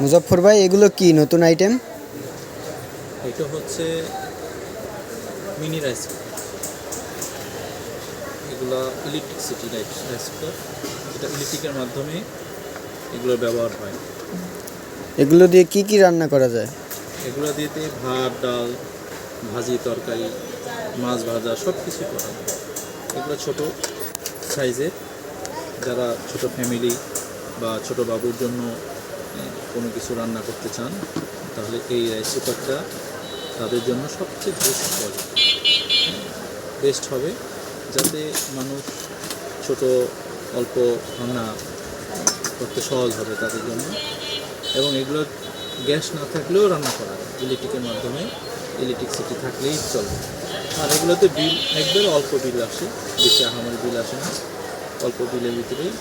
মুজফ্ফর ভাই, এগুলো কি নতুন আইটেম? এটা হচ্ছে মিনি রাইস কুকার। এগুলো ইলেকট্রিসিটি রাইস কুকার। এটা ইলেকট্রিকের মাধ্যমে এগুলোর ব্যবহার হয়। এগুলো দিয়ে কি কি রান্না করা যায়? এগুলো দিয়েতে ভাত, ডাল, ভাজি, তরকারি, মাছ ভাজা সব কিছু করা যায়। এগুলো ছোটো সাইজের, যারা ছোট ফ্যামিলি বা ছোট বাবুর জন্য কোনো কিছু রান্না করতে চান, তাহলে এই রাইস কুকারটা তাদের জন্য সবচেয়ে বেস্ট হবে, যাতে মানুষ ছোট অল্প রান্না করতে সহজ হবে তাদের জন্য। এবং এগুলো গ্যাস না থাকলেও রান্না করা যায় ইলেকট্রিকের মাধ্যমে, ইলেকট্রিসিটি থাকলেই চলবে। আর এগুলোতে বিল একবার অল্প বিল আসে, বেশি আহামরি বিল আসে না, অল্প বিলের ভিতরেই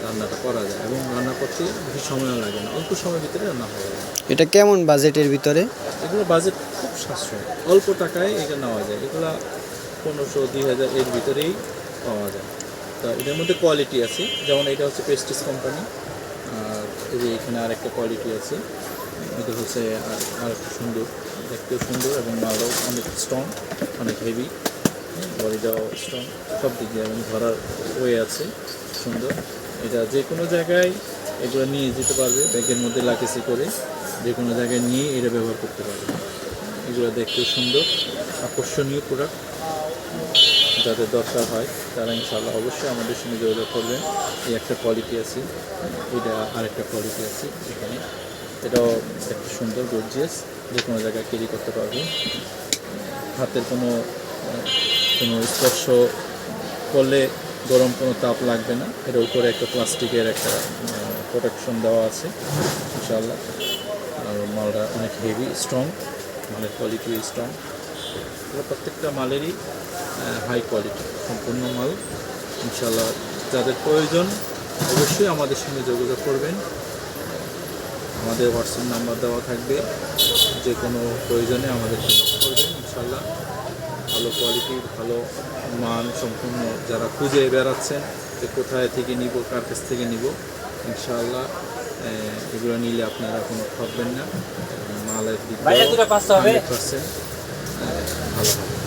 রান্নাটা করা যায় এবং রান্না করতে বেশি সময়ও লাগে না, অল্প সময়ের ভিতরে রান্না হয়ে যায়। এটা কেমন বাজেটের ভিতরে? এগুলো বাজেট খুব সাশ্রয়, অল্প টাকায় এটা নেওয়া যায়। এগুলো 1500-2000 এর ভিতরেই পাওয়া যায়। তো এটার মধ্যে কোয়ালিটি আছে, যেমন এটা হচ্ছে প্রেস্টিজ কোম্পানি। আর এই যে এখানে আরেকটা কোয়ালিটি আছে, এটা হচ্ছে আর একটু সুন্দর, দেখতেও সুন্দর এবং মালটাও অনেক স্ট্রং, অনেক হেভি, বডিটাও স্ট্রং সব দিক দিয়ে, এবং ধরার ওয়ে আছে সুন্দর। এটা যে কোনো জায়গায় এগুলো নিয়ে যেতে পারবে, ব্যাগের মধ্যে লাকেসি করে যে কোনো জায়গায় নিয়ে এটা ব্যবহার করতে পারবে। এগুলো দেখতেও সুন্দর, আকর্ষণীয় প্রোডাক্ট। যাদের দরকার হয় তারা ইনশাআল্লাহ অবশ্যই আমাদের সঙ্গে যোগাযোগ করবেন। এই একটা কোয়ালিটি আছে, এটা আরেকটা কোয়ালিটি আছে এখানে, এটাও একটা সুন্দর গর্জিয়াস, যে কোনো জায়গায় ক্যারি করতে পারবেন। হাতের কোনো স্পর্শ করলে গরম কোনো তাপ লাগবে না। এর উপরে একটা প্লাস্টিকের একটা প্রোটেকশন দেওয়া আছে ইনশাআল্লাহ। আর মালটা অনেক হেভি স্ট্রং, মালের কোয়ালিটি স্ট্রং। প্রত্যেকটা মালেরই হাই কোয়ালিটি সম্পূর্ণ মাল ইনশাআল্লাহ। যাদের প্রয়োজন অবশ্যই আমাদের সঙ্গে যোগাযোগ করবেন। আমাদের হোয়াটসঅ্যাপ নাম্বার দেওয়া থাকবে, যে কোনো প্রয়োজনে আমাদের যোগাযোগ করবেন ইনশাআল্লাহ। ভালো কোয়ালিটি, ভালো মান সম্পূর্ণ যারা খুঁজে বেড়াচ্ছেন যে কোথায় থেকে নিব, কার কাছ থেকে নিব, ইনশাআল্লাহ এগুলো নিলে আপনারা কোনো ঠকবেন না। মালের দিক 100% ভালো হবে।